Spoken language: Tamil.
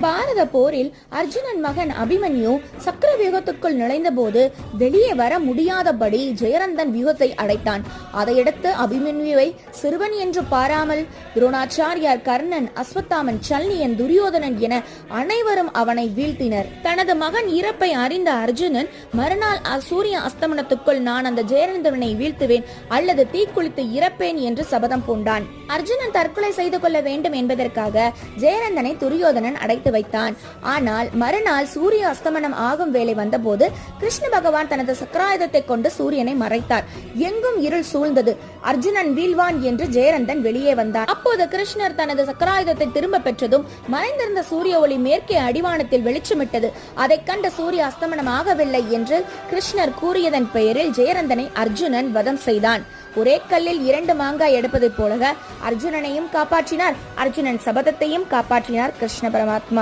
பாரத போரில் அர்ஜுனன் மகன் அபிமன்யு சக்கர வியூகத்துக்குள் நுழைந்த போது வெளியே வர முடியாதபடி ஜெயரந்தன் வியூகத்தை அடைத்தான். அதையடுத்து அபிமன்யுவை சிறுவன் என்று பாராமல் துரோணாச்சாரியார், கர்ணன், அஸ்வத்தாமன், சல்னியன், துரியோதனன் என அனைவரும் அவனை வீழ்த்தினர். தனது மகன் இறப்பை அறிந்த அர்ஜுனன் மறுநாள் சூரிய அஸ்தமனத்துக்குள் நான் அந்த ஜெயரந்தனை வீழ்த்துவேன் அல்லது தீக்குளித்து இறப்பேன் என்று சபதம் பூண்டான். அர்ஜுனன் தற்கொலை செய்து கொள்ள வேண்டும் என்பதற்காக ஜெயரந்தனை துரியோதனன் அடைத்து வைத்தான். ஆனால் மறுநாள் சூரிய அஸ்தமனம் ஆகும் வேலை வந்தபோது கிருஷ்ண பகவான் தனது சக்கராயுதத்தை கொண்டு சூரியனை மறைத்தார். எங்கும் இருள் சூழ்ந்தது. அர்ஜுனன் வீழ்வான் என்று ஜெயரந்தன் வெளியே வந்தார். அப்போது கிருஷ்ணர் தனது சக்கராயுதத்தை திரும்ப பெற்றதும் மறைந்திருந்த சூரிய ஒளி மேற்கே அடிவானத்தில் வெளிச்சமிட்டது. அதை கண்ட சூரிய அஸ்தமனம் ஆகவில்லை என்று கிருஷ்ணர் கூறியதன் பெயரில் ஜெயரந்தனை அர்ஜுனன் வதம் செய்தான். ஒரே கல்லில் 2 மாங்காய் எடுப்பதை போல அர்ஜுனனையும் காப்பாற்றினார், அர்ஜுனன் சபதத்தையும் காப்பாற்றினார் கிருஷ்ண பரமாத்மா.